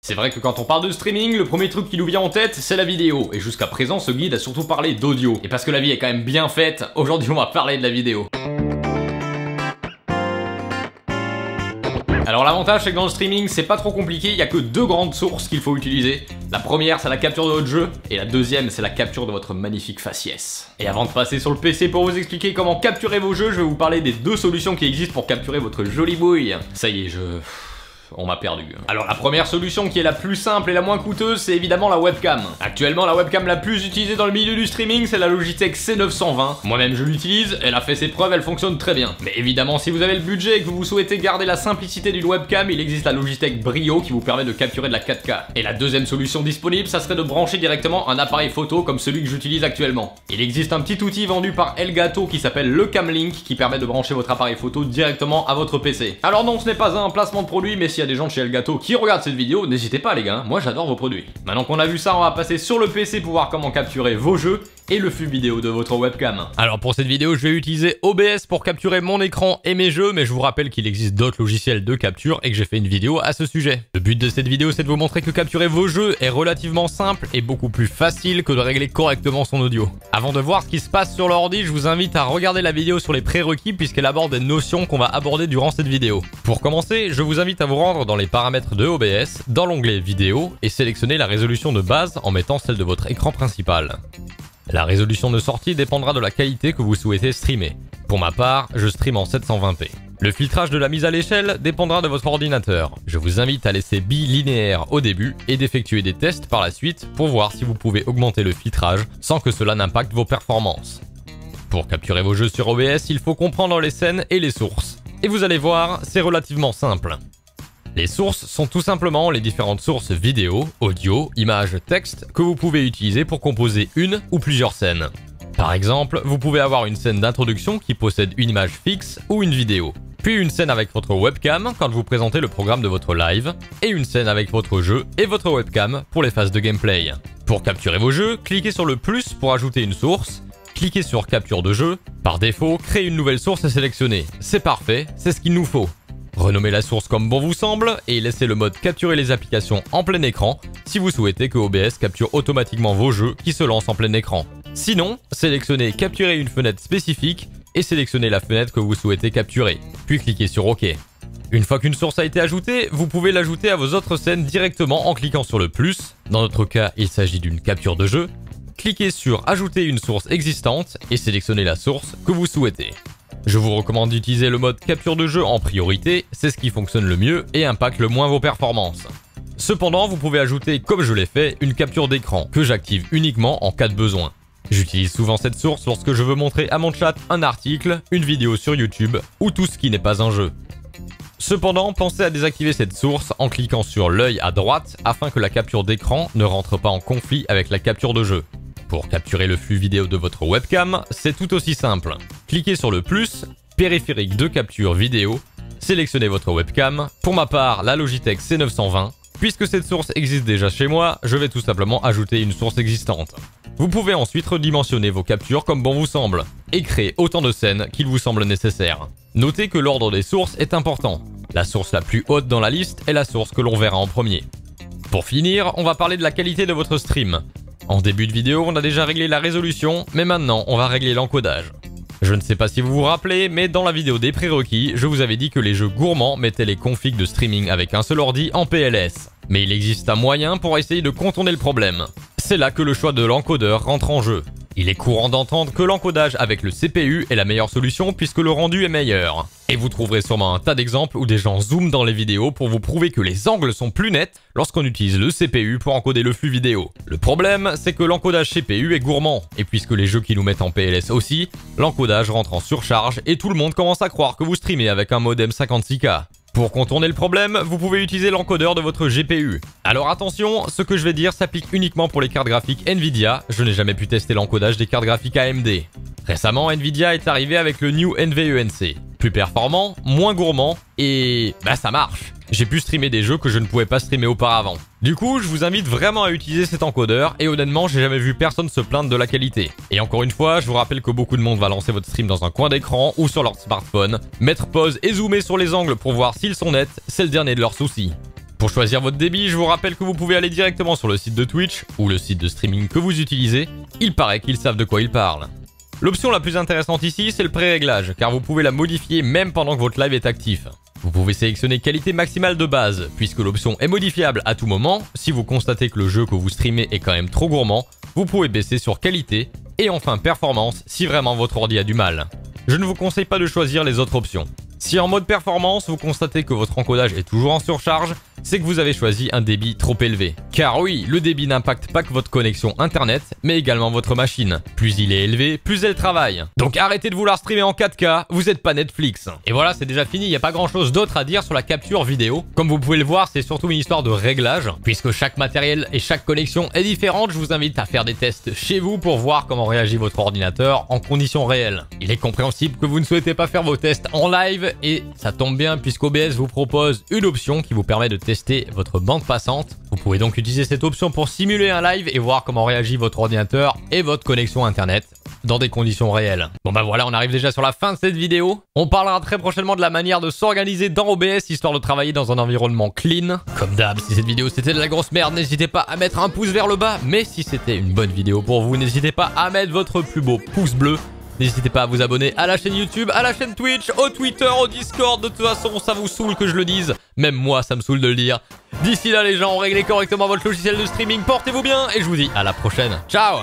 C'est vrai que quand on parle de streaming, le premier truc qui nous vient en tête, c'est la vidéo. Et jusqu'à présent, ce guide a surtout parlé d'audio. Et parce que la vie est quand même bien faite, aujourd'hui on va parler de la vidéo. Alors l'avantage c'est que dans le streaming c'est pas trop compliqué, il y a que deux grandes sources qu'il faut utiliser. La première c'est la capture de votre jeu, et la deuxième c'est la capture de votre magnifique faciès. Et avant de passer sur le PC pour vous expliquer comment capturer vos jeux, je vais vous parler des deux solutions qui existent pour capturer votre jolie bouille. Ça y est, on m'a perdu. Alors la première solution qui est la plus simple et la moins coûteuse, c'est évidemment la webcam. Actuellement la webcam la plus utilisée dans le milieu du streaming, c'est la Logitech C920. Moi-même je l'utilise, elle a fait ses preuves, elle fonctionne très bien. Mais évidemment si vous avez le budget et que vous souhaitez garder la simplicité d'une webcam, il existe la Logitech Brio qui vous permet de capturer de la 4K. Et la deuxième solution disponible, ça serait de brancher directement un appareil photo comme celui que j'utilise actuellement. Il existe un petit outil vendu par Elgato qui s'appelle le Camlink qui permet de brancher votre appareil photo directement à votre PC. Alors non, ce n'est pas un placement de produit, mais s'il y a des gens de chez Elgato qui regardent cette vidéo, n'hésitez pas les gars, moi j'adore vos produits. Maintenant qu'on a vu ça, on va passer sur le PC pour voir comment capturer vos jeux et le flux vidéo de votre webcam. Alors pour cette vidéo, je vais utiliser OBS pour capturer mon écran et mes jeux, mais je vous rappelle qu'il existe d'autres logiciels de capture et que j'ai fait une vidéo à ce sujet. Le but de cette vidéo, c'est de vous montrer que capturer vos jeux est relativement simple et beaucoup plus facile que de régler correctement son audio. Avant de voir ce qui se passe sur l'ordi, je vous invite à regarder la vidéo sur les prérequis puisqu'elle aborde des notions qu'on va aborder durant cette vidéo. Pour commencer, je vous invite à vous rendre dans les paramètres de OBS, dans l'onglet vidéo et sélectionner la résolution de base en mettant celle de votre écran principal. La résolution de sortie dépendra de la qualité que vous souhaitez streamer. Pour ma part, je stream en 720p. Le filtrage de la mise à l'échelle dépendra de votre ordinateur. Je vous invite à laisser bilinéaire au début et d'effectuer des tests par la suite pour voir si vous pouvez augmenter le filtrage sans que cela n'impacte vos performances. Pour capturer vos jeux sur OBS, il faut comprendre les scènes et les sources. Et vous allez voir, c'est relativement simple. Les sources sont tout simplement les différentes sources vidéo, audio, images, texte que vous pouvez utiliser pour composer une ou plusieurs scènes. Par exemple, vous pouvez avoir une scène d'introduction qui possède une image fixe ou une vidéo, puis une scène avec votre webcam quand vous présentez le programme de votre live, et une scène avec votre jeu et votre webcam pour les phases de gameplay. Pour capturer vos jeux, cliquez sur le plus pour ajouter une source, cliquez sur capture de jeu, par défaut, créez une nouvelle source et sélectionnez. C'est parfait, c'est ce qu'il nous faut. Renommez la source comme bon vous semble et laissez le mode capturer les applications en plein écran si vous souhaitez que OBS capture automatiquement vos jeux qui se lancent en plein écran. Sinon, sélectionnez capturer une fenêtre spécifique et sélectionnez la fenêtre que vous souhaitez capturer, puis cliquez sur OK. Une fois qu'une source a été ajoutée, vous pouvez l'ajouter à vos autres scènes directement en cliquant sur le plus. Dans notre cas, il s'agit d'une capture de jeu. Cliquez sur ajouter une source existante et sélectionnez la source que vous souhaitez. Je vous recommande d'utiliser le mode capture de jeu en priorité, c'est ce qui fonctionne le mieux et impacte le moins vos performances. Cependant, vous pouvez ajouter, comme je l'ai fait, une capture d'écran que j'active uniquement en cas de besoin. J'utilise souvent cette source lorsque je veux montrer à mon chat un article, une vidéo sur YouTube ou tout ce qui n'est pas un jeu. Cependant, pensez à désactiver cette source en cliquant sur l'œil à droite afin que la capture d'écran ne rentre pas en conflit avec la capture de jeu. Pour capturer le flux vidéo de votre webcam, c'est tout aussi simple. Cliquez sur le plus, périphérique de capture vidéo, sélectionnez votre webcam. Pour ma part, la Logitech C920. Puisque cette source existe déjà chez moi, je vais tout simplement ajouter une source existante. Vous pouvez ensuite redimensionner vos captures comme bon vous semble, et créer autant de scènes qu'il vous semble nécessaire. Notez que l'ordre des sources est important. La source la plus haute dans la liste est la source que l'on verra en premier. Pour finir, on va parler de la qualité de votre stream. En début de vidéo, on a déjà réglé la résolution, mais maintenant, on va régler l'encodage. Je ne sais pas si vous vous rappelez, mais dans la vidéo des prérequis, je vous avais dit que les jeux gourmands mettaient les configs de streaming avec un seul ordi en PLS. Mais il existe un moyen pour essayer de contourner le problème. C'est là que le choix de l'encodeur rentre en jeu. Il est courant d'entendre que l'encodage avec le CPU est la meilleure solution puisque le rendu est meilleur. Et vous trouverez sûrement un tas d'exemples où des gens zooment dans les vidéos pour vous prouver que les angles sont plus nets lorsqu'on utilise le CPU pour encoder le flux vidéo. Le problème, c'est que l'encodage CPU est gourmand, et puisque les jeux qui nous mettent en PLS aussi, l'encodage rentre en surcharge et tout le monde commence à croire que vous streamez avec un modem 56K. Pour contourner le problème, vous pouvez utiliser l'encodeur de votre GPU. Alors attention, ce que je vais dire s'applique uniquement pour les cartes graphiques Nvidia, je n'ai jamais pu tester l'encodage des cartes graphiques AMD. Récemment, Nvidia est arrivé avec le New NVENC. Plus performant, moins gourmand, et ça marche. J'ai pu streamer des jeux que je ne pouvais pas streamer auparavant. Du coup, je vous invite vraiment à utiliser cet encodeur, et honnêtement, j'ai jamais vu personne se plaindre de la qualité. Et encore une fois, je vous rappelle que beaucoup de monde va lancer votre stream dans un coin d'écran ou sur leur smartphone, mettre pause et zoomer sur les angles pour voir s'ils sont nets, c'est le dernier de leurs soucis. Pour choisir votre débit, je vous rappelle que vous pouvez aller directement sur le site de Twitch ou le site de streaming que vous utilisez. Il paraît qu'ils savent de quoi ils parlent. L'option la plus intéressante ici, c'est le pré-réglage, car vous pouvez la modifier même pendant que votre live est actif. Vous pouvez sélectionner qualité maximale de base, puisque l'option est modifiable à tout moment. Si vous constatez que le jeu que vous streamez est quand même trop gourmand, vous pouvez baisser sur qualité, et enfin performance si vraiment votre ordi a du mal. Je ne vous conseille pas de choisir les autres options. Si en mode performance, vous constatez que votre encodage est toujours en surcharge, c'est que vous avez choisi un débit trop élevé. Car oui, le débit n'impacte pas que votre connexion internet, mais également votre machine. Plus il est élevé, plus elle travaille. Donc arrêtez de vouloir streamer en 4K, vous êtes pas Netflix. Et voilà, c'est déjà fini, il n'y a pas grand chose d'autre à dire sur la capture vidéo. Comme vous pouvez le voir, c'est surtout une histoire de réglage. Puisque chaque matériel et chaque connexion est différente, je vous invite à faire des tests chez vous pour voir comment réagit votre ordinateur en conditions réelles. Il est compréhensible que vous ne souhaitez pas faire vos tests en live, et ça tombe bien puisqu'OBS vous propose une option qui vous permet de tester votre bande passante. Vous pouvez donc utiliser cette option pour simuler un live et voir comment réagit votre ordinateur et votre connexion internet dans des conditions réelles. Bon bah voilà, on arrive déjà sur la fin de cette vidéo. On parlera très prochainement de la manière de s'organiser dans OBS histoire de travailler dans un environnement clean. Comme d'hab, si cette vidéo c'était de la grosse merde, n'hésitez pas à mettre un pouce vers le bas. Mais si c'était une bonne vidéo pour vous, n'hésitez pas à mettre votre plus beau pouce bleu. N'hésitez pas à vous abonner à la chaîne YouTube, à la chaîne Twitch, au Twitter, au Discord. De toute façon, ça vous saoule que je le dise. Même moi, ça me saoule de le dire. D'ici là, les gens, réglez correctement votre logiciel de streaming. Portez-vous bien et je vous dis à la prochaine. Ciao!